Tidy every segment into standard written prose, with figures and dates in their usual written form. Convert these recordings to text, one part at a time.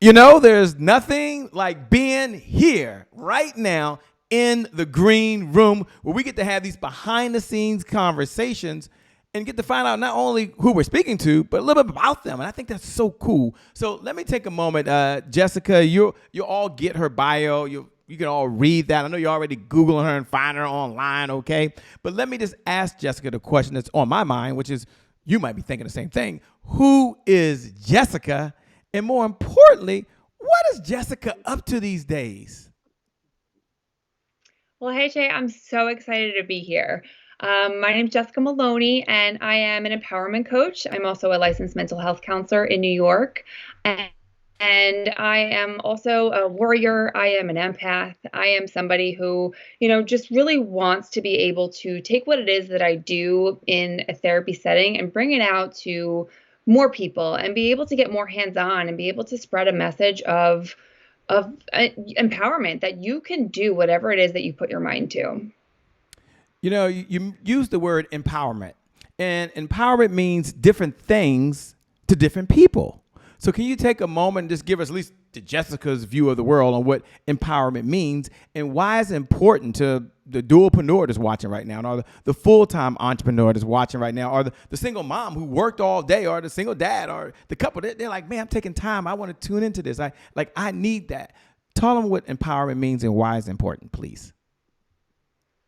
You know, there's nothing like being here right now in the green room where we get to have these behind the scenes conversations and get to find out not only who we're speaking to, but a little bit about them. And I think that's so cool. So let me take a moment. Jessica, you all get her bio. You can all read that. I know you're already Googling her and find her online, okay? But let me just ask Jessica the question that's on my mind, which is you might be thinking the same thing. Who is Jessica? And more importantly, what is Jessica up to these days? Well, hey Jay, I'm so excited to be here. My name is Jessica Moloney, and I am an empowerment coach. I'm also a licensed mental health counselor in New York. And I am also a warrior. I am an empath. I am somebody who, just really wants to be able to take what it is that I do in a therapy setting and bring it out to more people and be able to get more hands-on and be able to spread a message of empowerment that you can do whatever it is that you put your mind to. You know, you use the word empowerment, and empowerment means different things to different people. So, can you take a moment and just give us at least the Jessica's view of the world on what empowerment means and why it's important to the dualpreneur that's watching right now, or the full-time entrepreneur that's watching right now, or the single mom who worked all day, or the single dad, or the couple that they're like, man, I'm taking time. I want to tune into this. I need that. Tell them what empowerment means and why it's important, please.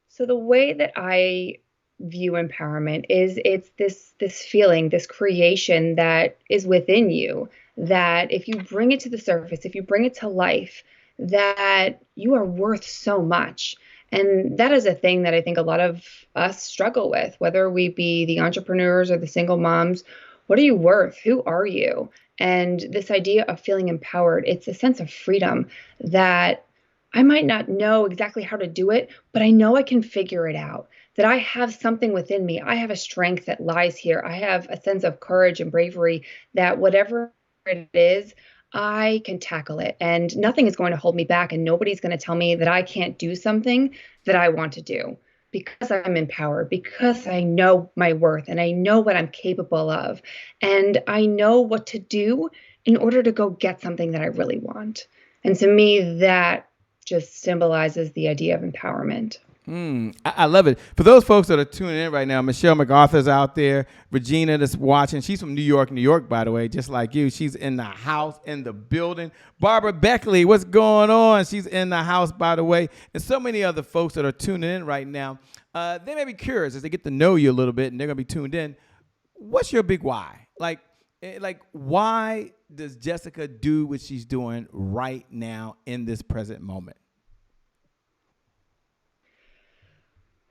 So the way that I view empowerment is it's this feeling, this creation that is within you that if you bring it to the surface, if you bring it to life, that you are worth so much. And that is a thing that I think a lot of us struggle with, whether we be the entrepreneurs or the single moms. What are you worth? Who are you? And this idea of feeling empowered, it's a sense of freedom that I might not know exactly how to do it, but I know I can figure it out. That I have something within me. I have a strength that lies here. I have a sense of courage and bravery that whatever it is, I can tackle it. And nothing is going to hold me back. And nobody's going to tell me that I can't do something that I want to do because I'm empowered, because I know my worth and I know what I'm capable of. And I know what to do in order to go get something that I really want. And to me, that just symbolizes the idea of empowerment. I love it. For those folks that are tuning in right now, Michelle MacArthur's out there. Regina that's watching. She's from New York, by the way, just like you. She's in the house, in the building. Barbara Beckley, what's going on? She's in the house, by the way. And so many other folks that are tuning in right now. They may be curious as they get to know you a little bit and they're going to be tuned in. What's your big why? Like, why does Jessica do what she's doing right now in this present moment?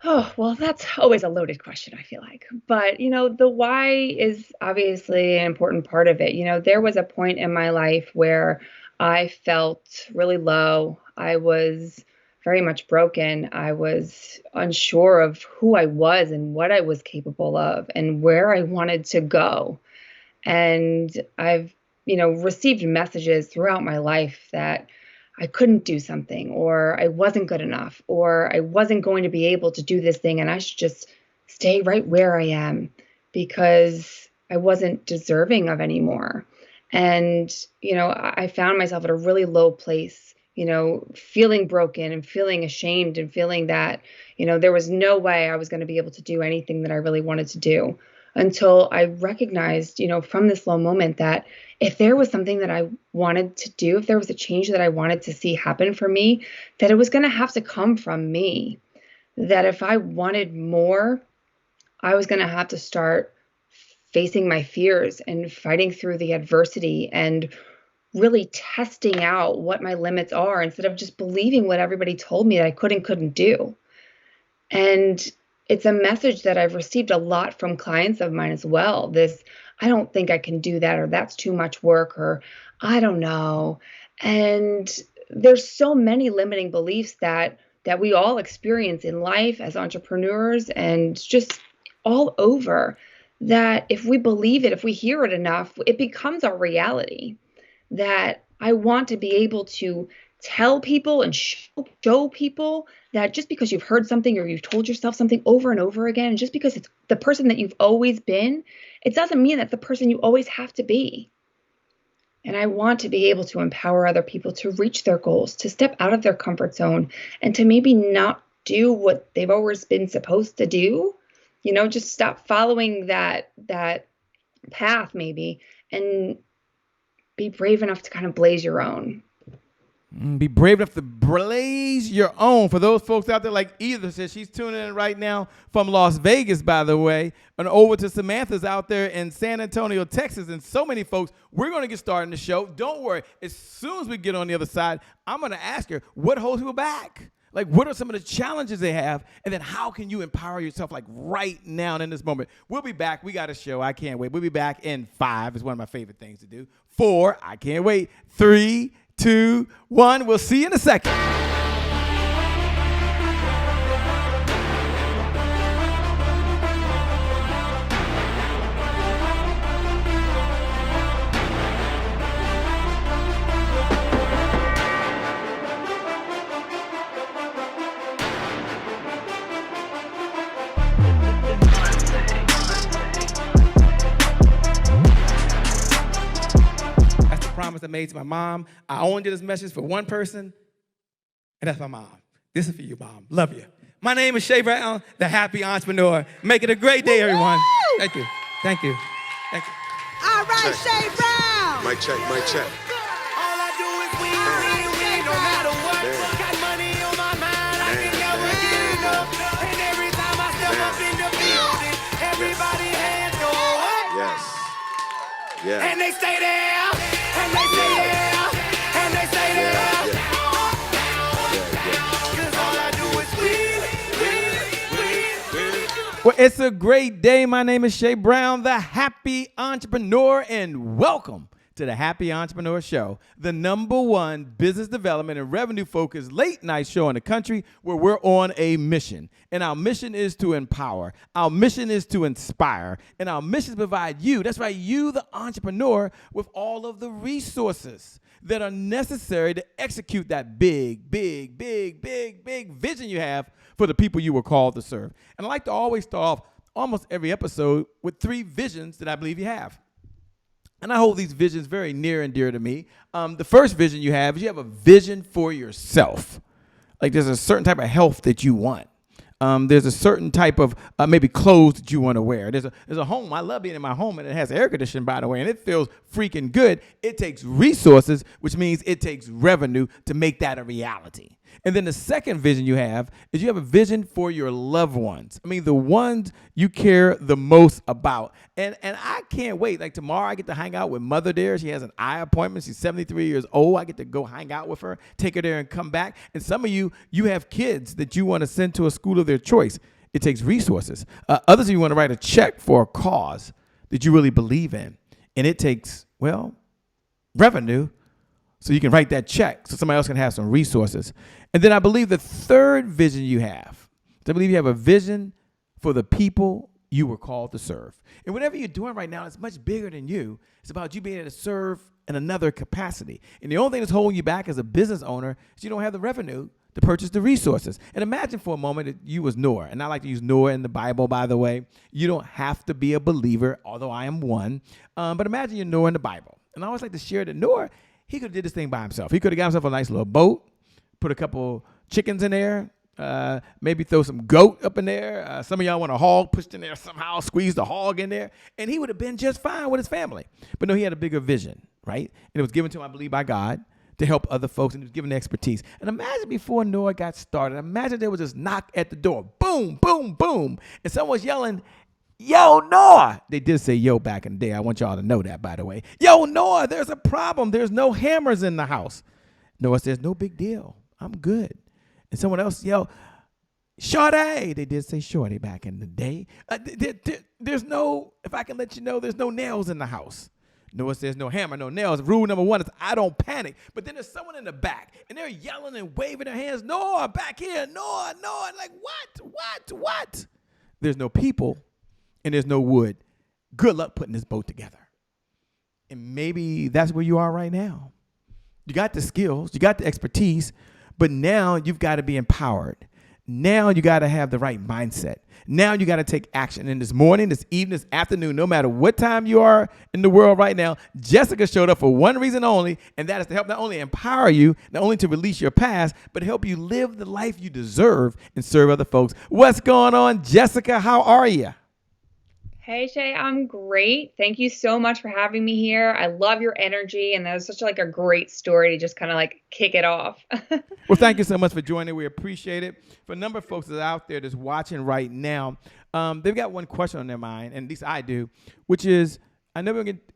Oh, well, that's always a loaded question, I feel like. But, the why is obviously an important part of it. There was a point in my life where I felt really low. I was very much broken. I was unsure of who I was and what I was capable of and where I wanted to go. And I've, received messages throughout my life that I couldn't do something, or I wasn't good enough, or I wasn't going to be able to do this thing, and I should just stay right where I am because I wasn't deserving of anymore. And, I found myself at a really low place, feeling broken and feeling ashamed and feeling that, there was no way I was going to be able to do anything that I really wanted to do until I recognized, from this low moment that if there was something that I wanted to do, if there was a change that I wanted to see happen for me, that it was going to have to come from me. That if I wanted more, I was going to have to start facing my fears and fighting through the adversity and really testing out what my limits are instead of just believing what everybody told me that I couldn't do. And it's a message that I've received a lot from clients of mine as well. This, I don't think I can do that, or that's too much work, or I don't know. And there's so many limiting beliefs that we all experience in life as entrepreneurs and just all over that if we believe it, if we hear it enough, it becomes our reality. That I want to be able to tell people and show people that just because you've heard something or you've told yourself something over and over again, just because it's the person that you've always been, it doesn't mean that's the person you always have to be. And I want to be able to empower other people to reach their goals, to step out of their comfort zone, and to maybe not do what they've always been supposed to do. Just stop following that path maybe, and be brave enough to kind of blaze your own. Be brave enough to blaze your own. For those folks out there, like Either says, she's tuning in right now from Las Vegas, by the way, and over to Samantha's out there in San Antonio, Texas, and so many folks. We're going to get started in the show. Don't worry. As soon as we get on the other side, I'm going to ask her what holds people back. Like, what are some of the challenges they have? And then how can you empower yourself, like, right now and in this moment? We'll be back. We got a show. I can't wait. We'll be back in 5. It's one of my favorite things to do. 4. I can't wait. 3, 2, 1. We'll see you in a second. Promise I made to my mom. I only did this message for one person, and that's my mom. This is for you, Mom. Love you. My name is Shay Brown, the happy entrepreneur. Make it a great day, everyone. Thank you. Thank you. Thank you. All right, Shay Brown. Mic check, mic check. All I do is win, no matter what. Got money on my mind, I can never get enough. And every time I step up in the building, everybody hands go up. Yes. Yeah. And they stay there. And they stay there, and they stay there. Cause all I do is win. Well, it's a great day. My name is Shay Brown, the happy entrepreneur, and welcome to the Happy Entrepreneur Show, the #1 business development and revenue-focused late-night show in the country where we're on a mission. And our mission is to empower. Our mission is to inspire. And our mission is to provide you, that's right, you, the entrepreneur, with all of the resources that are necessary to execute that big vision you have for the people you were called to serve. And I like to always start off almost every episode with 3 visions that I believe you have. And I hold these visions very near and dear to me. The first vision you have is you have a vision for yourself. Like there's a certain type of health that you want. There's a certain type of maybe clothes that you want to wear. There's a home. I love being in my home, and it has air conditioning, by the way, and it feels freaking good. It takes resources, which means it takes revenue to make that a reality. And then the second vision you have is you have a vision for your loved ones. I mean, the ones you care the most about. And I can't wait. Like tomorrow I get to hang out with Mother there. She has an eye appointment. She's 73 years old. I get to go hang out with her, take her there and come back. And some of you have kids that you want to send to a school of their choice. It takes resources. Others of you want to write a check for a cause that you really believe in. And it takes, well, revenue. So you can write that check so somebody else can have some resources. And then I believe the third vision you have, I believe you have a vision for the people you were called to serve. And whatever you're doing right now, it's much bigger than you. It's about you being able to serve in another capacity. And the only thing that's holding you back as a business owner is you don't have the revenue to purchase the resources. And imagine for a moment that you was Noah. And I like to use Noah in the Bible, by the way. You don't have to be a believer, although I am one. But imagine you're Noah in the Bible. And I always like to share that Noah, he could have did this thing by himself. He could have got himself a nice little boat, put a couple chickens in there, maybe throw some goat up in there. Some of y'all want a hog pushed in there somehow, squeeze the hog in there, and he would have been just fine with his family. But no, he had a bigger vision, right? And it was given to him, I believe, by God to help other folks, and he was given the expertise. And imagine before Noah got started, imagine there was this knock at the door, boom, boom, boom, and someone was yelling, "Yo, Noah." They did say yo back in the day. I want y'all to know that, by the way. "Yo, Noah, there's a problem. There's no hammers in the house." Noah says, "No big deal. I'm good." And someone else yelled, "Shorty." They did say shorty back in the day. There's no, if I can let you know, there's no nails in the house. Noah says, "No hammer, no nails." Rule number 1 is I don't panic. But then there's someone in the back, and they're yelling and waving their hands. "Noah, back here. Noah, Noah." Like, what? There's no people. And there's no wood. Good luck putting this boat together. And maybe that's where you are right now. You got the skills, you got the expertise, but now you've got to be empowered. Now you got to have the right mindset. Now you got to take action. And this morning, this evening, this afternoon, no matter what time you are in the world right now, Jessica showed up for one reason only, and that is to help not only empower you, not only to release your past, but help you live the life you deserve and serve other folks. What's going on, Jessica? How are you? Hey Shay, I'm great. Thank you so much for having me here. I love your energy, and that was such like a great story to just kind of like kick it off. Well, thank you so much for joining. We appreciate it. For a number of folks that are out there that's watching right now, they've got one question on their mind, and at least I do, which is,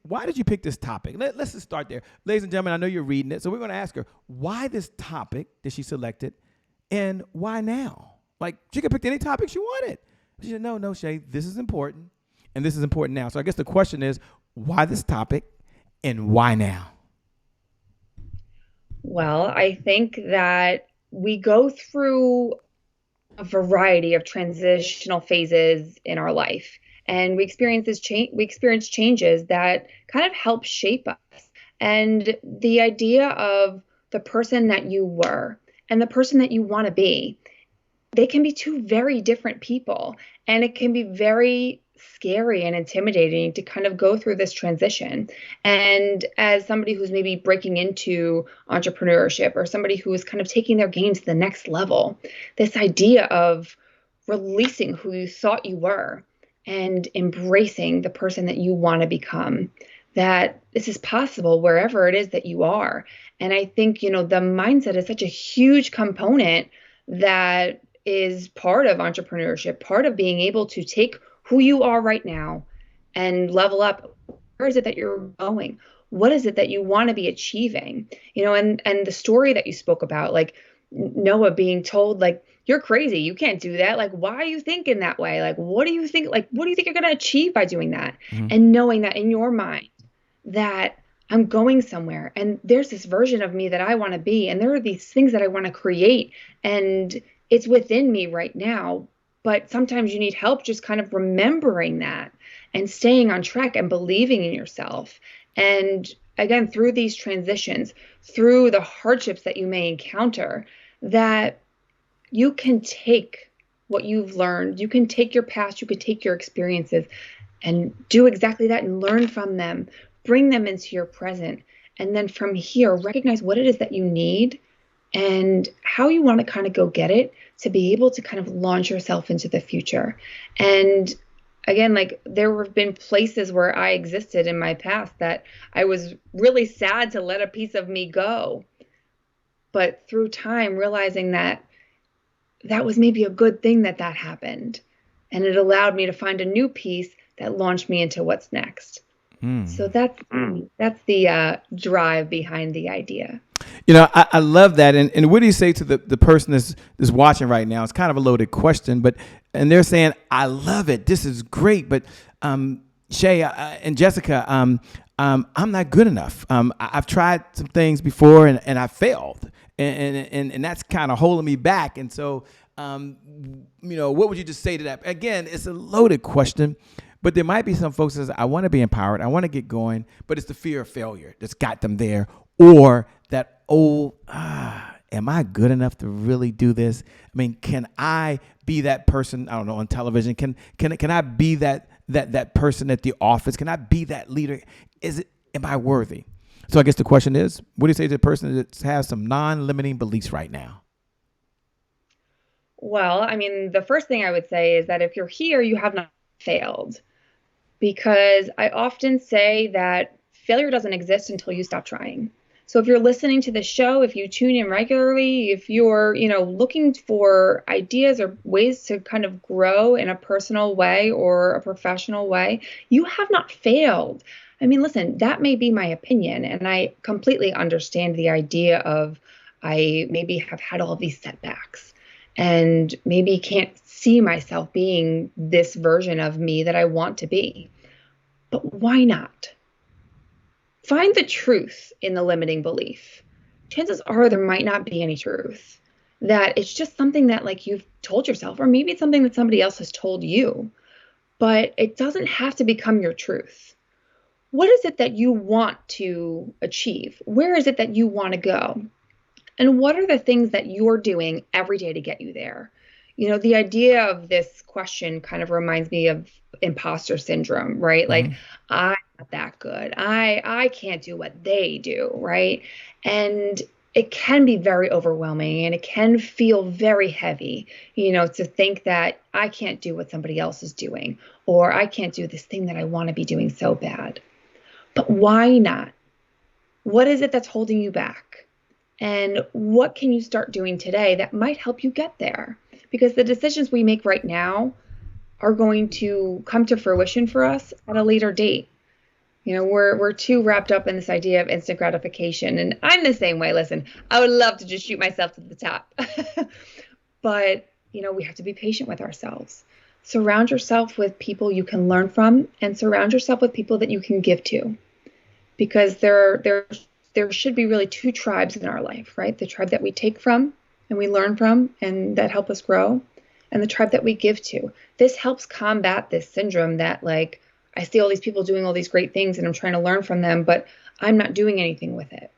why did you pick this topic? Let's just start there. Ladies and gentlemen, I know you're reading it, so we're going to ask her, why this topic did she select it, and why now? Like, she could pick any topic she wanted. She said, no, Shay, this is important. And this is important now. So I guess the question is, why this topic and why now? Well, I think that we go through a variety of transitional phases in our life, and we experience changes that kind of help shape us. And the idea of the person that you were and the person that you want to be, they can be two very different people, and it can be very scary and intimidating to kind of go through this transition. And as somebody who's maybe breaking into entrepreneurship, or somebody who is kind of taking their game to the next level, this idea of releasing who you thought you were and embracing the person that you want to become, that this is possible wherever it is that you are. And I think, the mindset is such a huge component that is part of entrepreneurship, part of being able to take who you are right now and level up. Where is it that you're going? What is it that you want to be achieving? And the story that you spoke about, like Noah being told, like, you're crazy, you can't do that. Like, why are you thinking that way? Like, what do you think you're going to achieve by doing that? Mm-hmm. And knowing that in your mind that I'm going somewhere, and there's this version of me that I want to be, and there are these things that I want to create, and it's within me right now. But sometimes you need help just kind of remembering that and staying on track and believing in yourself. And again, through these transitions, through the hardships that you may encounter, that you can take what you've learned, you can take your past, you can take your experiences and do exactly that and learn from them, bring them into your present. And then from here, recognize what it is that you need and how you want to kind of go get it to be able to kind of launch yourself into the future. And again, like, there have been places where I existed in my past that I was really sad to let a piece of me go. But through time, realizing that that was maybe a good thing that happened. And it allowed me to find a new piece that launched me into what's next. So that's the drive behind the idea. I love that. And what do you say to the person that's watching right now? It's kind of a loaded question, and they're saying, I love it. This is great. But Shay and Jessica, I'm not good enough. I've tried some things before and I failed. And that's kind of holding me back. And so, what would you just say to that? Again, it's a loaded question. But there might be some folks that say, I want to be empowered, I want to get going, but it's the fear of failure that's got them there. Or that, am I good enough to really do this? I mean, can I be that person, I don't know, on television? Can I be that person at the office? Can I be that leader? Am I worthy? So I guess the question is, what do you say to the person that has some non-limiting beliefs right now? Well, I mean, the first thing I would say is that if you're here, you have not failed. Because I often say that failure doesn't exist until you stop trying. So if you're listening to the show, if you tune in regularly, if you're, looking for ideas or ways to kind of grow in a personal way or a professional way, you have not failed. I mean, listen, that may be my opinion, and I completely understand the idea of I maybe have had all of these setbacks and maybe can't see myself being this version of me that I want to be. But why not? Find the truth in the limiting belief. Chances are there might not be any truth. That it's just something that like you've told yourself, or maybe it's something that somebody else has told you, but it doesn't have to become your truth. What is it that you want to achieve? Where is it that you want to go? And what are the things that you're doing every day to get you there? The idea of this question kind of reminds me of imposter syndrome, right? Like, I'm not that good. I can't do what they do, right? And it can be very overwhelming and it can feel very heavy, to think that I can't do what somebody else is doing, or I can't do this thing that I want to be doing so bad. But why not? What is it that's holding you back? And what can you start doing today that might help you get there? Because the decisions we make right now are going to come to fruition for us at a later date. We're too wrapped up in this idea of instant gratification. And I'm the same way. Listen, I would love to just shoot myself to the top. But, we have to be patient with ourselves. Surround yourself with people you can learn from, and surround yourself with people that you can give to. Because there should be really two tribes in our life, right? The tribe that we take from and we learn from and that help us grow, and the tribe that we give to. This helps combat this syndrome that, like, I see all these people doing all these great things and I'm trying to learn from them, but I'm not doing anything with it.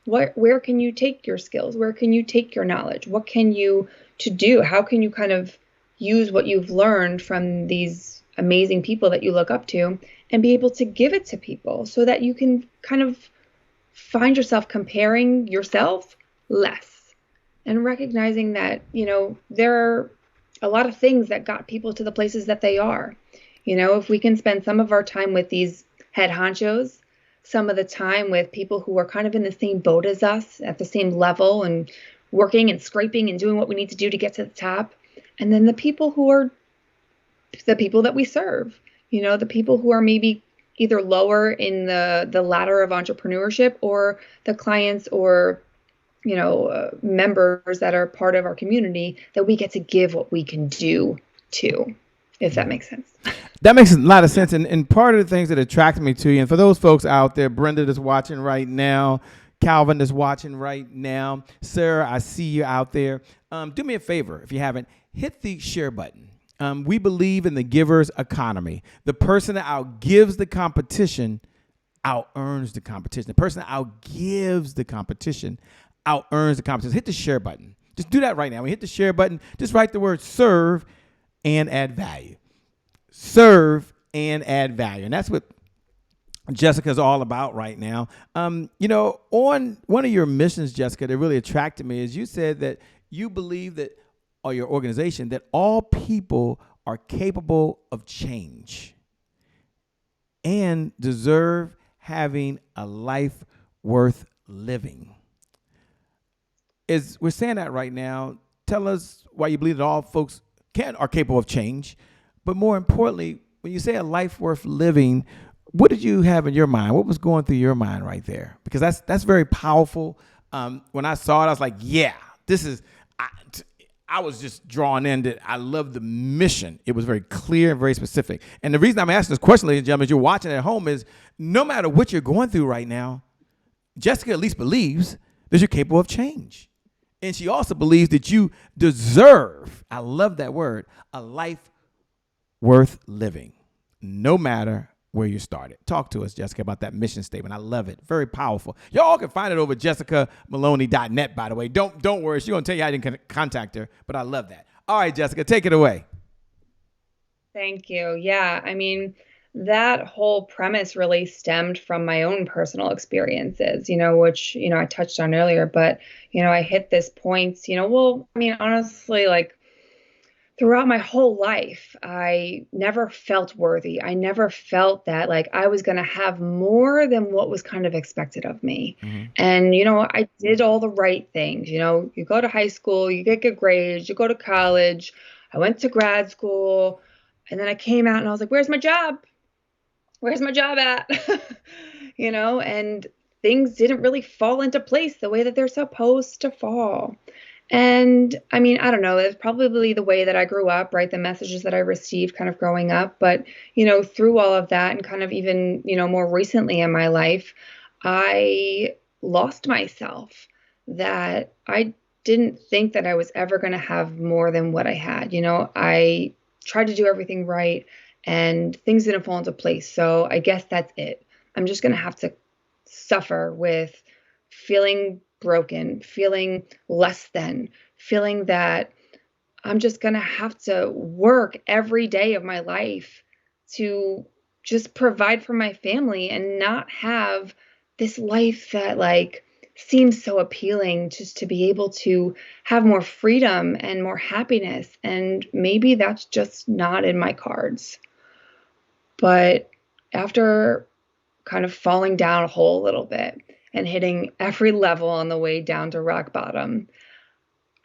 Where can you take your skills? Where can you take your knowledge? What can you do? How can you kind of use what you've learned from these amazing people that you look up to and be able to give it to people so that you can kind of find yourself comparing yourself less and recognizing that, there are a lot of things that got people to the places that they are. If we can spend some of our time with these head honchos, some of the time with people who are kind of in the same boat as us at the same level and working and scraping and doing what we need to do to get to the top. And then the people who are the people that we serve, the people who are maybe either lower in the ladder of entrepreneurship, or the clients or, members that are part of our community that we get to give what we can do to, if that makes sense. That makes a lot of sense. And part of the things that attracted me to you, and for those folks out there, Brenda is watching right now, Calvin is watching right now, Sarah, I see you out there. Do me a favor, if you haven't, hit the share button. We believe in the giver's economy. The person that outgives the competition out-earns the competition. The person that outgives the competition out-earns the competition. Hit the share button. Just do that right now. When you hit the share button, just write the word serve and add value. Serve and add value. And that's what Jessica's all about right now. On one of your missions, Jessica, that really attracted me is you said that you believe that, or your organization, that all people are capable of change and deserve having a life worth living. As we're saying that right now, tell us why you believe that all folks are capable of change. But more importantly, when you say a life worth living, what did you have in your mind? What was going through your mind right there? Because that's very powerful. When I saw it, I was like, yeah, this is, I was just drawn in that I love the mission. It was very clear and very specific. And the reason I'm asking this question, ladies and gentlemen, as you're watching at home, is no matter what you're going through right now, Jessica at least believes that you're capable of change. And she also believes that you deserve, I love that word, a life worth living, no matter where you started. Talk to us, Jessica, about that mission statement. I love it. Very powerful. Y'all can find it over at jessicamoloney.net, by the way. Don't worry. She's going to tell you how you can contact her, but I love that. All right, Jessica, take it away. Thank you. Yeah, I mean, that whole premise really stemmed from my own personal experiences, which, I touched on earlier, but, I hit this point, honestly, like, throughout my whole life, I never felt worthy. I never felt that like I was going to have more than what was kind of expected of me. Mm-hmm. And, I did all the right things. You go to high school, you get good grades, you go to college. I went to grad school, and then I came out and I was like, where's my job? Where's my job at? And things didn't really fall into place the way that they're supposed to fall. And I mean, I don't know, it's probably the way that I grew up, right? The messages that I received kind of growing up. But, through all of that and kind of even, more recently in my life, I lost myself, that I didn't think that I was ever going to have more than what I had. I tried to do everything right and things didn't fall into place. So I guess that's it. I'm just going to have to suffer with feeling broken, feeling less than, feeling that I'm just going to have to work every day of my life to just provide for my family and not have this life that like seems so appealing, just to be able to have more freedom and more happiness. And maybe that's just not in my cards. But after kind of falling down a hole a little bit and hitting every level on the way down to rock bottom,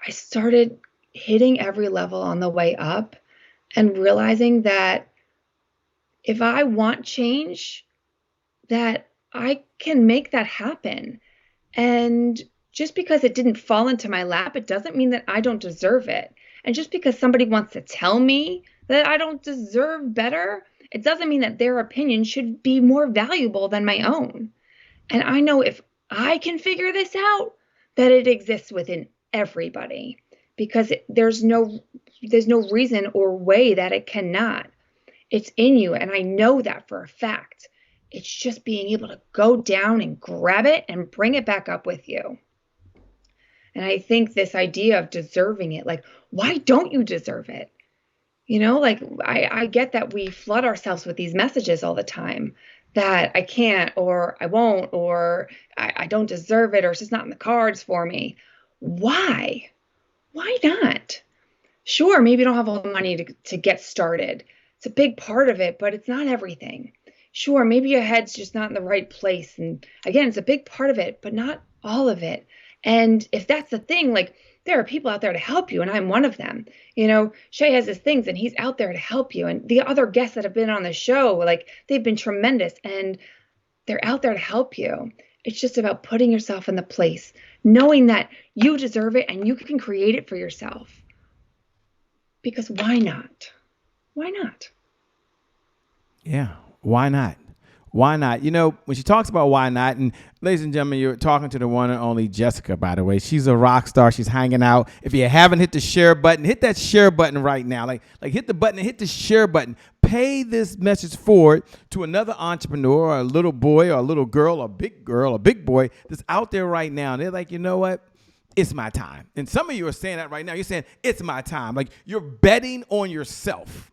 I started hitting every level on the way up and realizing that if I want change, that I can make that happen. And just because it didn't fall into my lap, it doesn't mean that I don't deserve it. And just because somebody wants to tell me that I don't deserve better, it doesn't mean that their opinion should be more valuable than my own. And I know if I can figure this out, that it exists within everybody, because there's no reason or way that it cannot. It's in you, and I know that for a fact. It's just being able to go down and grab it and bring it back up with you. And I think this idea of deserving it, like, why don't you deserve it? You know, like I get that we flood ourselves with these messages all the time that I can't, or I won't, or I don't deserve it, or it's just not in the cards for me. Why? Why not? Sure, maybe you don't have all the money to get started. It's a big part of it, but it's not everything. Sure, maybe your head's just not in the right place. And again, it's a big part of it, but not all of it. And if that's the thing, like, there are people out there to help you, and I'm one of them. You know, Shay has his things, and he's out there to help you. And the other guests that have been on the show, like, they've been tremendous, and they're out there to help you. It's just about putting yourself in the place, knowing that you deserve it and you can create it for yourself. Because why not? Why not? Yeah, why not? Why not? You know, when she talks about why not, and ladies and gentlemen, you're talking to the one and only Jessica, by the way. She's a rock star. She's hanging out. If you haven't hit the share button, hit that share button right now. Like hit the button and hit the share button. Pay this message forward to another entrepreneur, or a little boy, or a little girl, or a big boy that's out there right now. And they're like, you know what? It's my time. And some of you are saying that right now. You're saying, it's my time. Like, you're betting on yourself.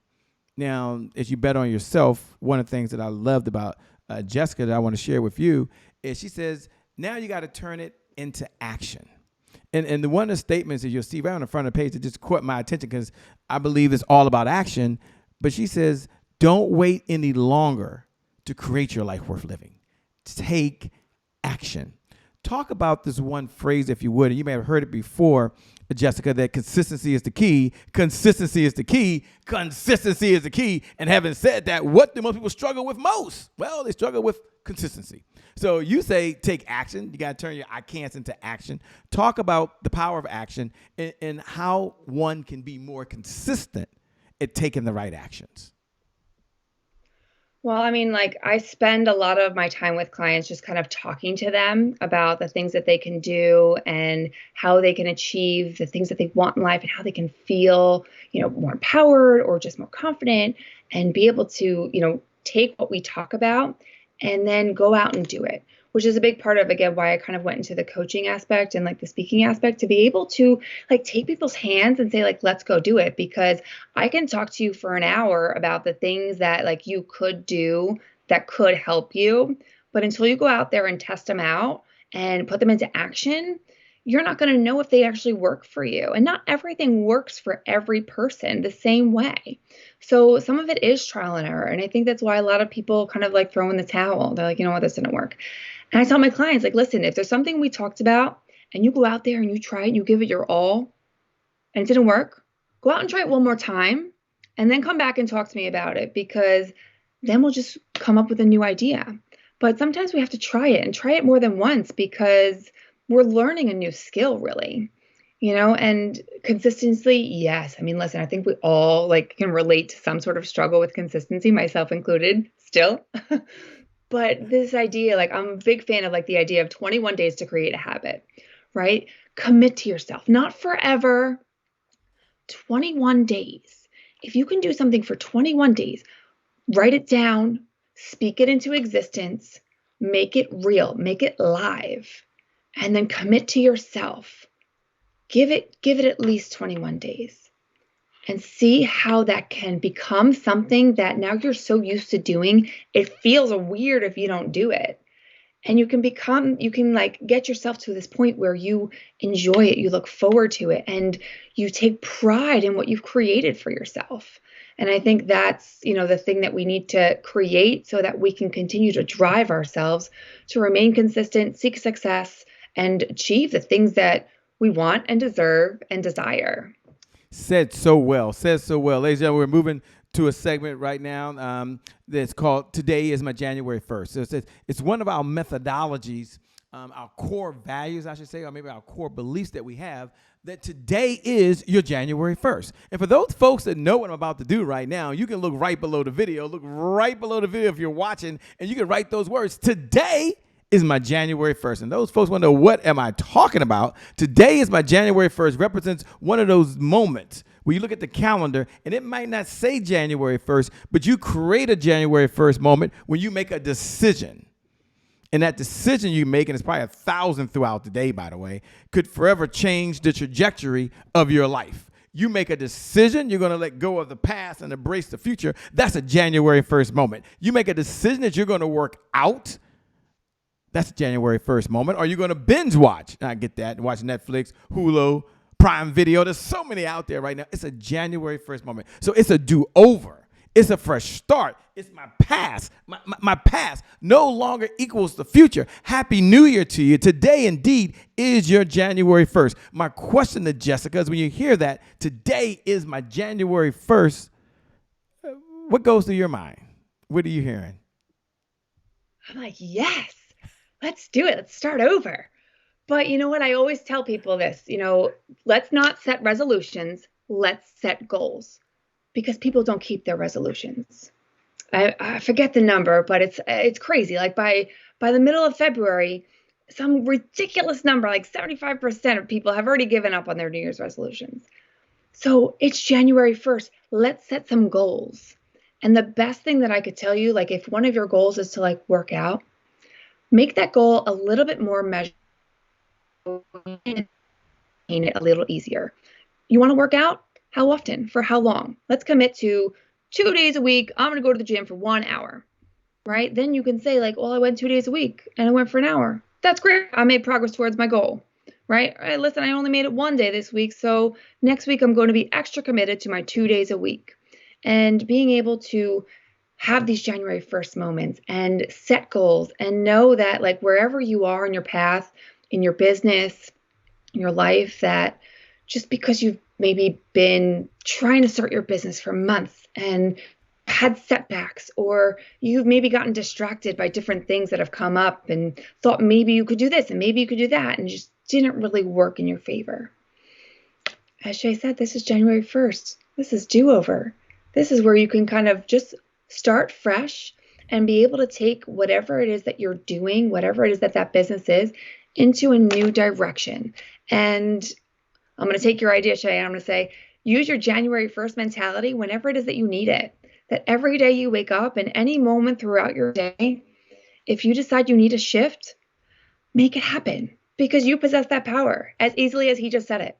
Now, as you bet on yourself, one of the things that I loved about Jessica that I want to share with you is she says, now you got to turn it into action. And one of the statements that you'll see right on the front of the page that just caught my attention, because I believe it's all about action. But she says, don't wait any longer to create your life worth living. Take action. Talk about this one phrase, if you would. And you may have heard it before, Jessica, that consistency is the key. Consistency is the key. Consistency is the key. And having said that, what do most people struggle with most? Well, they struggle with consistency. So you say take action. You got to turn your I can'ts into action. Talk about the power of action and how one can be more consistent at taking the right actions. Well, I mean, like, I spend a lot of my time with clients just kind of talking to them about the things that they can do and how they can achieve the things that they want in life, and how they can feel, more empowered or just more confident, and be able to, take what we talk about and then go out and do it, which is a big part of, again, why I kind of went into the coaching aspect and like the speaking aspect, to be able to like take people's hands and say, like, let's go do it. Because I can talk to you for an hour about the things that like you could do that could help you. But until you go out there and test them out and put them into action, you're not going to know if they actually work for you. And not everything works for every person the same way. So some of it is trial and error. And I think that's why a lot of people kind of like throw in the towel. They're like, you know what, this didn't work. And I tell my clients, like, listen, if there's something we talked about and you go out there and you try it and you give it your all and it didn't work, go out and try it one more time and then come back and talk to me about it, because then we'll just come up with a new idea. But sometimes we have to try it, and try it more than once, because we're learning a new skill, really. And consistency, yes. I mean, listen, I think we all like can relate to some sort of struggle with consistency, myself included still. But this idea, like, I'm a big fan of like the idea of 21 days to create a habit, right? Commit to yourself, not forever, 21 days. If you can do something for 21 days, write it down, speak it into existence, make it real, make it live, and then commit to yourself. Give it at least 21 days. and see how that can become something that now you're so used to doing, it feels weird if you don't do it. And you can like get yourself to this point where you enjoy it, you look forward to it, and you take pride in what you've created for yourself. And I think that's, the thing that we need to create so that we can continue to drive ourselves to remain consistent, seek success, and achieve the things that we want and deserve and desire. Said so well. Said so well. Ladies and gentlemen, we're moving to a segment right now that's called Today is My January 1st. So it's one of our methodologies, our core values, I should say, or maybe our core beliefs that we have, that today is your January 1st. And for those folks that know what I'm about to do right now, you can look right below the video. Look right below the video if you're watching, and you can write those words. Today is my January 1st. And those folks want to know, what am I talking about? Today is my January 1st represents one of those moments where you look at the calendar and it might not say January 1st, but you create a January 1st moment when you make a decision. And that decision you make, and it's probably 1,000 throughout the day, by the way, could forever change the trajectory of your life. You make a decision, you're going to let go of the past and embrace the future. That's a January 1st moment. You make a decision that you're going to work out. That's a January 1st moment. Or you're going to binge watch. I get that. Watch Netflix, Hulu, Prime Video. There's so many out there right now. It's a January 1st moment. So it's a do-over. It's a fresh start. It's my past. My past no longer equals the future. Happy New Year to you. Today, indeed, is your January 1st. My question to Jessica is, when you hear that, today is my January 1st, what goes through your mind? What are you hearing? I'm like, yes, let's do it. Let's start over. But you know what? I always tell people this, let's not set resolutions. Let's set goals, because people don't keep their resolutions. I forget the number, but it's crazy. Like by the middle of February, some ridiculous number, like 75% of people have already given up on their New Year's resolutions. So it's January 1st. Let's set some goals. And the best thing that I could tell you, like if one of your goals is to like work out, make that goal a little bit more measurable and it a little easier. You want to work out? How often? For how long? Let's commit to 2 days a week. I'm going to go to the gym for 1 hour, right? Then you can say like, well, I went 2 days a week and I went for an hour. That's great. I made progress towards my goal, right? All right, listen, I only made it 1 day this week. So next week I'm going to be extra committed to my 2 days a week. And being able to have these January 1st moments and set goals and know that like wherever you are in your path, in your business, in your life, that just because you've maybe been trying to start your business for months and had setbacks, or you've maybe gotten distracted by different things that have come up and thought maybe you could do this and maybe you could do that and just didn't really work in your favor. As Shay said, this is January 1st. This is do-over. This is where you can kind of just start fresh and be able to take whatever it is that you're doing, whatever it is that business is, into a new direction. And I'm going to take your idea, Shay, and I'm going to say, use your January 1st mentality whenever it is that you need it. That every day you wake up and any moment throughout your day, if you decide you need a shift, make it happen, because you possess that power as easily as he just said it.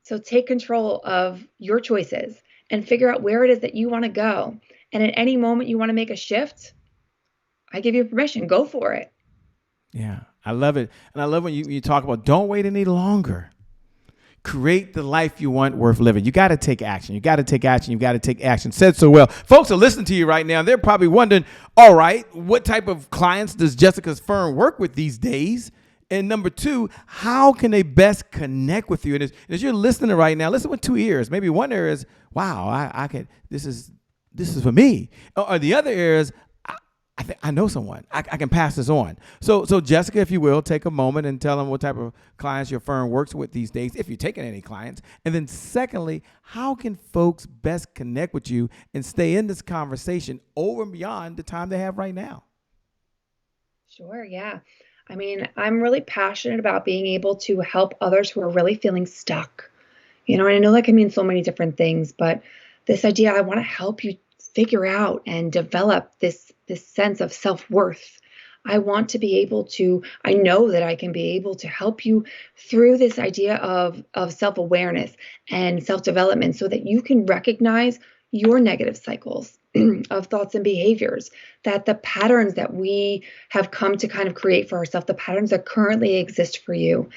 So take control of your choices and figure out where it is that you want to go. And at any moment you want to make a shift, I give you permission. Go for it. Yeah, I love it. And I love when you talk about don't wait any longer. Create the life you want worth living. You got to take action. You got to take action. You got to take action. Said so well. Folks are listening to you right now. They're probably wondering, all right, what type of clients does Jessica's firm work with these days? And number two, how can they best connect with you? And as you're listening right now, listen with 2 ears. Maybe one ear is, wow, I could, this is for me. Or the other ear is, I know someone. I can pass this on. So Jessica, if you will, take a moment and tell them what type of clients your firm works with these days, if you're taking any clients. And then secondly, how can folks best connect with you and stay in this conversation over and beyond the time they have right now? Sure, yeah. I mean, I'm really passionate about being able to help others who are really feeling stuck. And I know that can mean so many different things, but this idea, I want to help you figure out and develop this sense of self-worth, I want to be able to, I know that I can be able to help you through this idea of self-awareness and self-development so that you can recognize your negative cycles of thoughts and behaviors, that the patterns that we have come to kind of create for ourselves, the patterns that currently exist for you,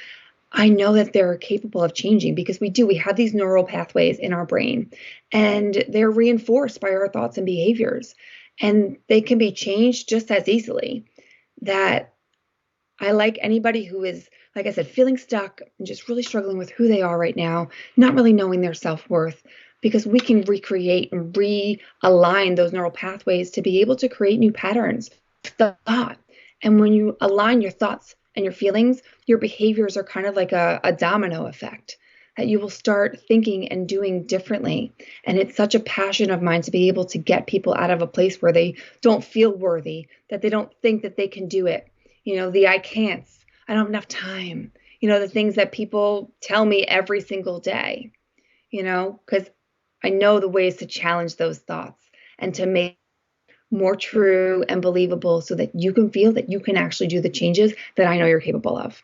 I know that they're capable of changing because we have these neural pathways in our brain and they're reinforced by our thoughts and behaviors. And they can be changed just as easily. That I like anybody who is, like I said, feeling stuck and just really struggling with who they are right now, not really knowing their self-worth, because we can recreate and realign those neural pathways to be able to create new patterns of thought. And when you align your thoughts and your feelings, your behaviors are kind of like a domino effect that you will start thinking and doing differently. And it's such a passion of mine to be able to get people out of a place where they don't feel worthy, that they don't think that they can do it. The I can'ts, I don't have enough time, the things that people tell me every single day, because I know the ways to challenge those thoughts and to make more true and believable so that you can feel that you can actually do the changes that I know you're capable of.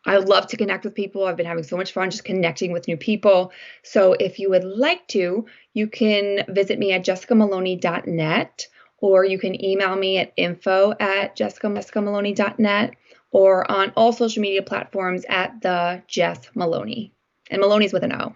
I love to connect with people. I've been having so much fun just connecting with new people. So if you would like to, you can visit me at jessicamoloney.net, or you can email me at info@jessicamoloney.net, or on all social media platforms at the Jess Moloney. And Maloney's with an O.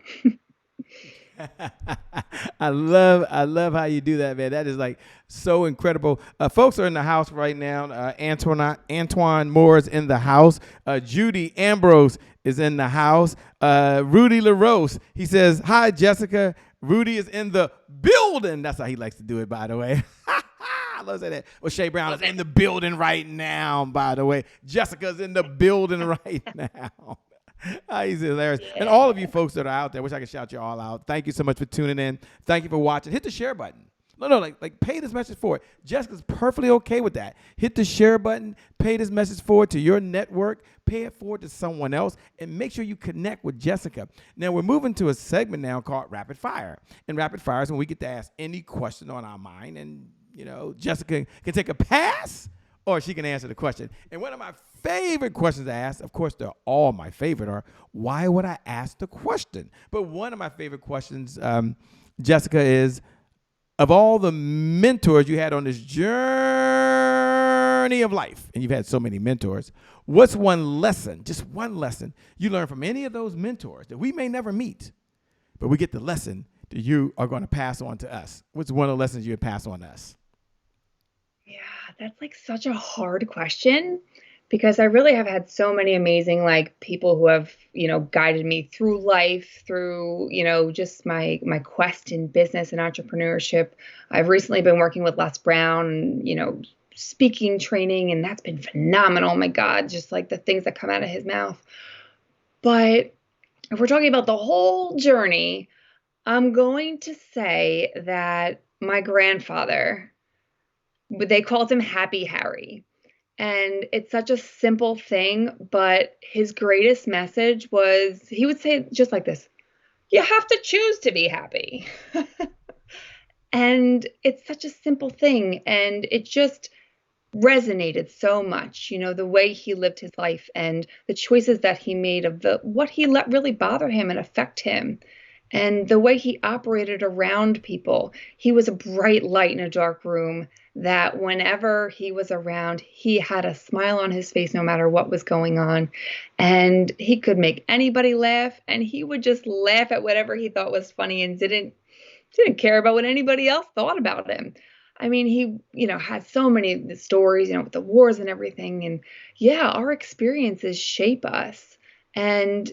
I love how you do that, man. That is like so incredible. Folks are in the house right now. Antoine Moore's in the house. Judy Ambrose is in the house. Rudy LaRose, he says, hi, Jessica. Rudy is in the building. That's how he likes to do it, by the way. I love that. Well, Shay Brown is in the building right now, by the way. Jessica's in the building right now. He's hilarious. Yeah. And all of you folks that are out there, wish I could shout you all out. Thank you so much for tuning in. Thank you for watching. Hit the share button. No, like pay this message forward. Jessica's perfectly okay with that. Hit the share button, pay this message forward to your network, pay it forward to someone else, and make sure you connect with Jessica. Now, we're moving to a segment now called Rapid Fire. And Rapid Fire is when we get to ask any question on our mind, and, Jessica can take a pass or she can answer the question. And one of my favorite questions to ask, of course, they're all my favorite, are why would I ask the question? But one of my favorite questions, Jessica, is of all the mentors you had on this journey of life, and you've had so many mentors, what's one lesson, just one lesson, you learned from any of those mentors that we may never meet, but we get the lesson that you are going to pass on to us? What's one of the lessons you would pass on to us? Yeah, that's like such a hard question, because I really have had so many amazing people who have, guided me through life, through, just my quest in business and entrepreneurship. I've recently been working with Les Brown, speaking training, and that's been phenomenal. Oh my God, just like the things that come out of his mouth. But if we're talking about the whole journey, I'm going to say that my grandfather, they called him Happy Harry. And it's such a simple thing, but his greatest message was, he would say it just like this: you have to choose to be happy. And it's such a simple thing. And it just resonated so much, the way he lived his life and the choices that he made of what he let really bother him and affect him. And the way he operated around people. He was a bright light in a dark room that whenever he was around, he had a smile on his face no matter what was going on. And he could make anybody laugh, and he would just laugh at whatever he thought was funny and didn't care about what anybody else thought about him. I mean, he, had so many stories, with the wars and everything. And yeah, our experiences shape us. And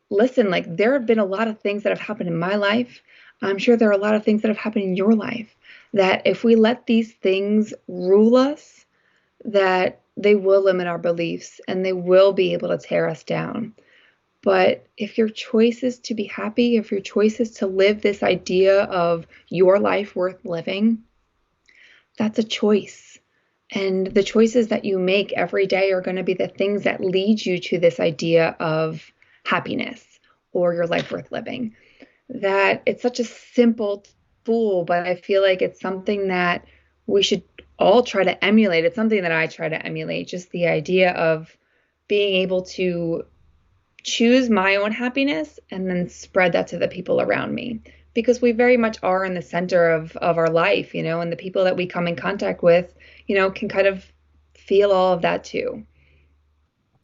listen, there have been a lot of things that have happened in my life. I'm sure there are a lot of things that have happened in your life that if we let these things rule us, that they will limit our beliefs and they will be able to tear us down. But if your choice is to be happy, if your choice is to live this idea of your life worth living, that's a choice. And the choices that you make every day are going to be the things that lead you to this idea of happiness or your life worth living. That it's such a simple tool, but I feel like it's something that we should all try to emulate. It's something that I try to emulate, just the idea of being able to choose my own happiness and then spread that to the people around me. Because we very much are in the center of our life, and the people that we come in contact with, can kind of feel all of that too.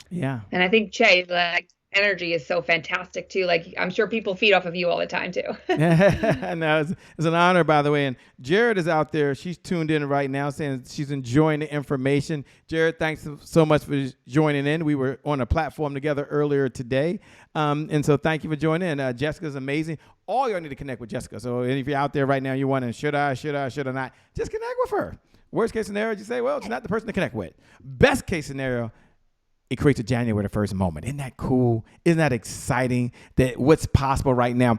Yeah. And I think, Che, like, energy is so fantastic too. Like, I'm sure people feed off of you all the time too. No, it's an honor, by the way. And Jared is out there. She's tuned in right now saying she's enjoying the information. Jared, thanks so much for joining in. We were on a platform together earlier today. And so thank you for joining in. Jessica's amazing. All y'all need to connect with Jessica. So if you're out there right now, you're wondering, should I not? Just connect with her. Worst case scenario, you say, well, it's not the person to connect with. Best case scenario, it creates a January the 1st moment. Isn't that cool? Isn't that exciting that what's possible right now?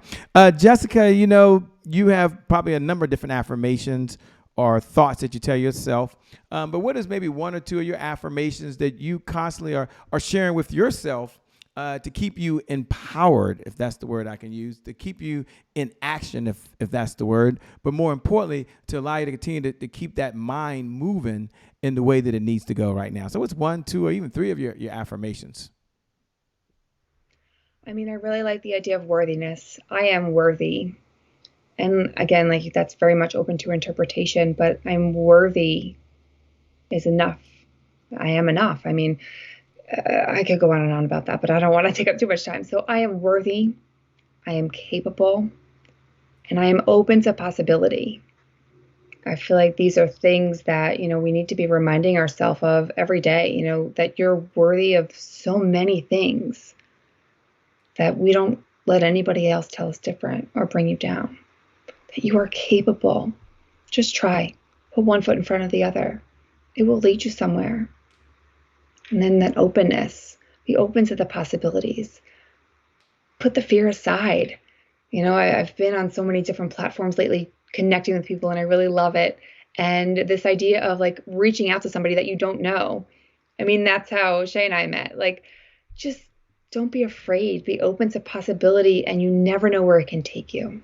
Jessica, you have probably a number of different affirmations or thoughts that you tell yourself. But what is maybe one or two of your affirmations that you constantly are sharing with yourself to keep you empowered, if that's the word I can use, to keep you in action, if that's the word, but more importantly, to allow you to continue to keep that mind moving in the way that it needs to go right now. So what's one, two, or even three of your affirmations? I mean, I really like the idea of worthiness. I am worthy. And again, like, that's very much open to interpretation, but I'm worthy is enough. I am enough. I mean, I could go on and on about that, but I don't want to take up too much time. So I am worthy, I am capable, and I am open to possibility. I feel like these are things that, we need to be reminding ourselves of every day, that you're worthy of so many things, that we don't let anybody else tell us different or bring you down, that you are capable. Just try. Put one foot in front of the other. It will lead you somewhere. And then that openness, be open to the possibilities. Put the fear aside. I've been on so many different platforms lately, connecting with people, and I really love it. And this idea of like reaching out to somebody that you don't know. I mean, that's how Shay and I met. Like, just don't be afraid, be open to possibility, and you never know where it can take you.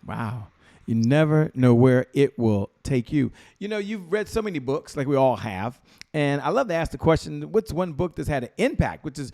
Wow. You never know where it will take you. You've read so many books, like we all have. And I love to ask the question, what's one book that's had an impact? Which is,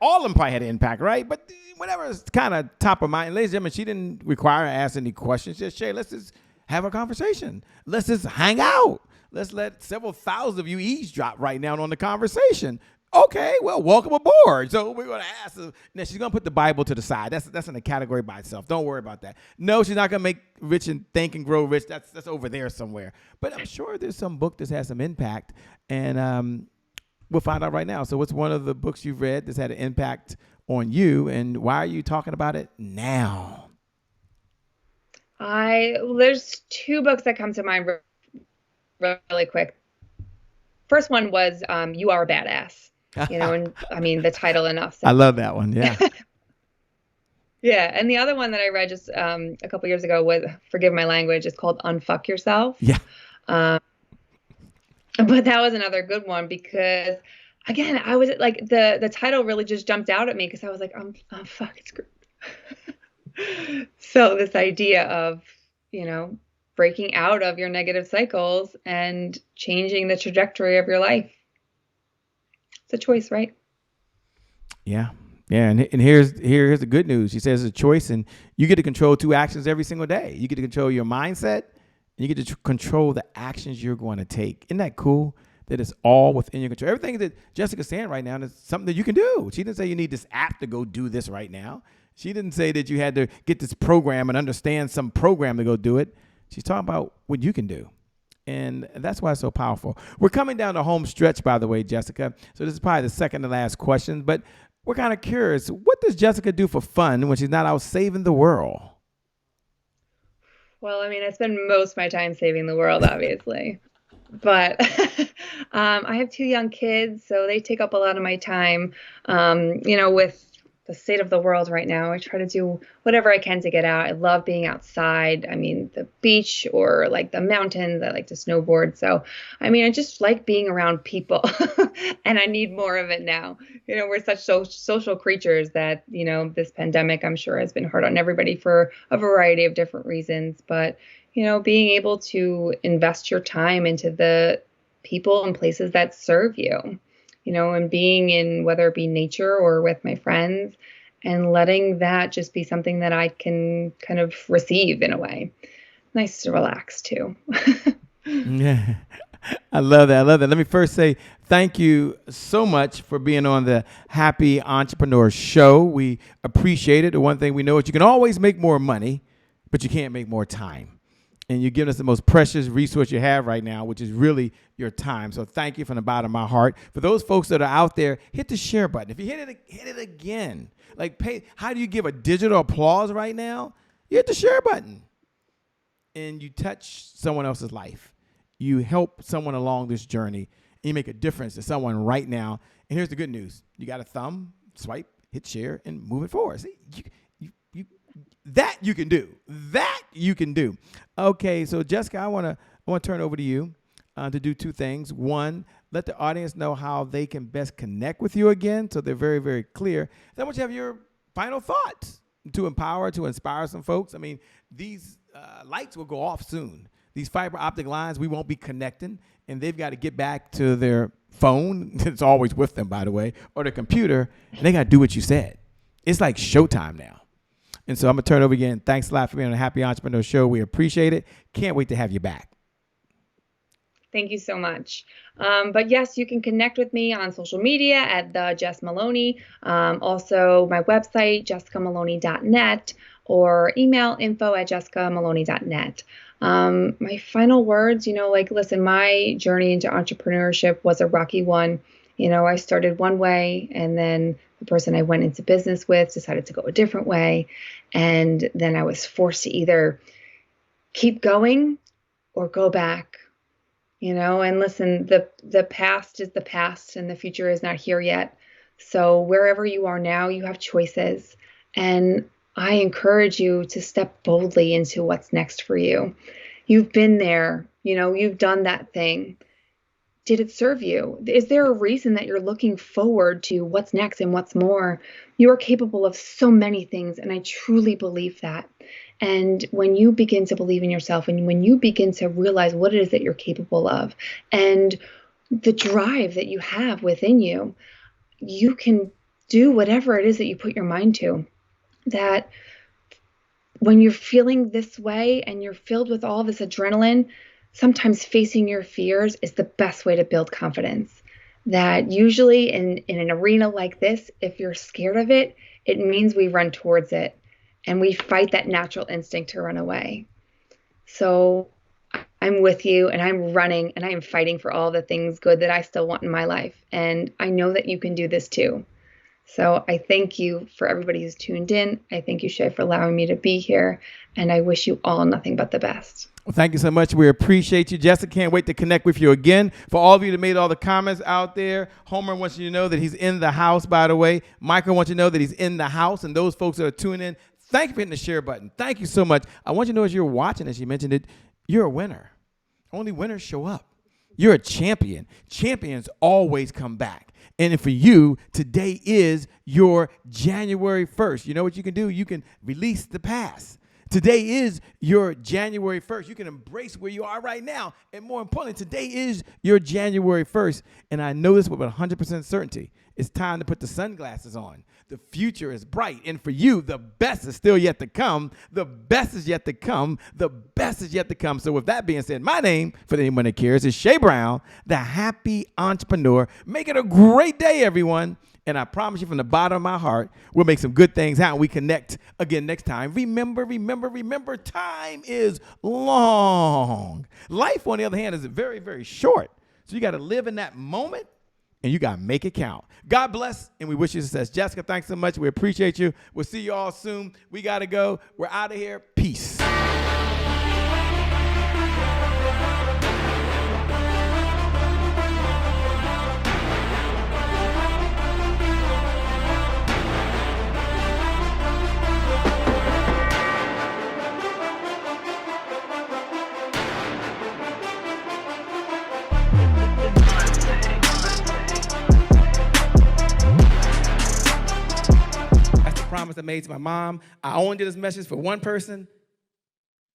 all of them probably had an impact, right? But whatever is kind of top of mind. And ladies and gentlemen, she didn't require to ask any questions. Just, Shay, let's just have a conversation. Let's just hang out. Let's let several thousand of you eavesdrop right now on the conversation. Okay, well, welcome aboard. So we're going to ask her. Now, she's going to put the Bible to the side. That's in a category by itself. Don't worry about that. No, she's not going to make rich and think and grow rich. That's over there somewhere. But I'm sure there's some book that's had some impact, and we'll find out right now. So what's one of the books you've read that's had an impact on you, and why are you talking about it now? There's two books that come to mind really quick. First one was You Are a Badass. And I mean, the title enough. So. I love that one. Yeah. Yeah. And the other one that I read just a couple years ago was, forgive my language, it's called Unfuck Yourself. Yeah. But that was another good one because, again, I was like, the title really just jumped out at me because I was like, I'm fucking screwed. So this idea of, breaking out of your negative cycles and changing the trajectory of your life. It's a choice, right? Yeah. Yeah. And here's the good news. She says it's a choice, and you get to control two actions every single day. You get to control your mindset, and you get to control the actions you're going to take. Isn't that cool? That it's all within your control. Everything that Jessica's saying right now is something that you can do. She didn't say you need this app to go do this right now. She didn't say that you had to get this program and understand some program to go do it. She's talking about what you can do. And that's why it's so powerful. We're coming down the home stretch, by the way, Jessica. So this is probably the second to last question, but we're kind of curious. What does Jessica do for fun when she's not out saving the world? Well, I mean, I spend most of my time saving the world, obviously. But I have two young kids, so they take up a lot of my time, with the state of the world right now. I try to do whatever I can to get out. I love being outside. I mean, the beach or like the mountains. I like to snowboard. So, I mean, I just like being around people and I need more of it now. We're such social creatures that, this pandemic, I'm sure, has been hard on everybody for a variety of different reasons. But, being able to invest your time into the people and places that serve you, and being in, whether it be nature or with my friends, and letting that just be something that I can kind of receive in a way. Nice to relax too. Yeah. I love that. Let me first say thank you so much for being on the Happy Entrepreneur Show. We appreciate it. The one thing we know is you can always make more money, but you can't make more time. And you're giving us the most precious resource you have right now, which is really your time. So thank you from the bottom of my heart. For those folks that are out there, hit the share button. If you hit it again. How do you give a digital applause right now? You hit the share button. And you touch someone else's life. You help someone along this journey. And you make a difference to someone right now. And here's the good news. You got a thumb, swipe, hit share, and move it forward. See, that you can do. That you can do. Okay, so Jessica, I want to turn over to you to do two things. One, let the audience know how they can best connect with you again, so they're very, very clear. Then I want you to have your final thoughts to empower, to inspire some folks. I mean, these lights will go off soon. These fiber optic lines, we won't be connecting, and they've got to get back to their phone. It's always with them, by the way, or their computer, and they got to do what you said. It's like showtime now. And so I'm going to turn it over again. Thanks a lot for being on the Happy Entrepreneur Show. We appreciate it. Can't wait to have you back. Thank you so much. But yes, you can connect with me on social media at the Jess Moloney. Also, my website, jessicamoloney.net, or email info@jessicamoloney.net. My final words, listen, my journey into entrepreneurship was a rocky one. I started one way, and then the person I went into business with decided to go a different way. And then I was forced to either keep going or go back, and listen, the past is the past and the future is not here yet. So wherever you are now, you have choices. And I encourage you to step boldly into what's next for you. You've been there, you've done that thing. Did it serve you? Is there a reason that you're looking forward to what's next and what's more? You are capable of so many things, and I truly believe that. And when you begin to believe in yourself, and when you begin to realize what it is that you're capable of, and the drive that you have within you, you can do whatever it is that you put your mind to. That when you're feeling this way and you're filled with all this adrenaline, sometimes facing your fears is the best way to build confidence. That usually in an arena like this, if you're scared of it, it means we run towards it and we fight that natural instinct to run away. So I'm with you, and I'm running, and I am fighting for all the things good that I still want in my life. And I know that you can do this too. So I thank you for everybody who's tuned in. I thank you, Shay, for allowing me to be here. And I wish you all nothing but the best. Well, thank you so much. We appreciate you, Jessica. Can't wait to connect with you again. For all of you that made all the comments out there, Homer wants you to know that he's in the house, by the way. Michael wants you to know that he's in the house. And those folks that are tuning in, thank you for hitting the share button. Thank you so much. I want you to know, as you're watching, as you mentioned it, you're a winner. Only winners show up. You're a champion. Champions always come back. And for you, today is your January 1st. You know what you can do? You can release the past. Today is your January 1st. You can embrace where you are right now. And more importantly, today is your January 1st. And I know this with 100% certainty. It's time to put the sunglasses on. The future is bright. And for you, the best is still yet to come. The best is yet to come. The best is yet to come. So with that being said, my name, for anyone that cares, is Shay Brown, the Happy Entrepreneur. Make it a great day, everyone. And I promise you from the bottom of my heart, we'll make some good things happen. We connect again next time. Remember, time is long. Life, on the other hand, is very, very short. So you got to live in that moment, and you got to make it count. God bless, and we wish you success. Jessica, thanks so much. We appreciate you. We'll see you all soon. We got to go. We're out of here. Peace. promise I made to my mom. I only did this message for one person,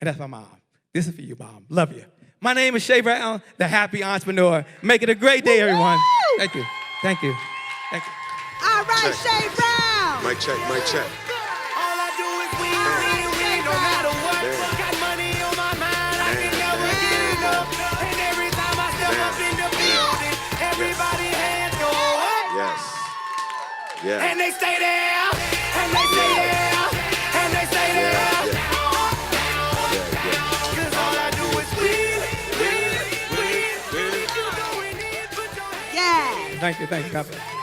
and that's my mom. This is for you, Mom. Love you. My name is Shay Brown, the happy entrepreneur. Make it a great day, everyone. Thank you. Thank you. Thank you. All right, Check. Shay Brown. Mic check, mic check. All I do is win, no matter what. Got money on my mind, I can never get enough. And every time I step up in the building, everybody hands go up. Yes. Yeah. And they stay there, and they stay there, and they stay there. Cause all I do is win. Yeah. Thank you. God bless.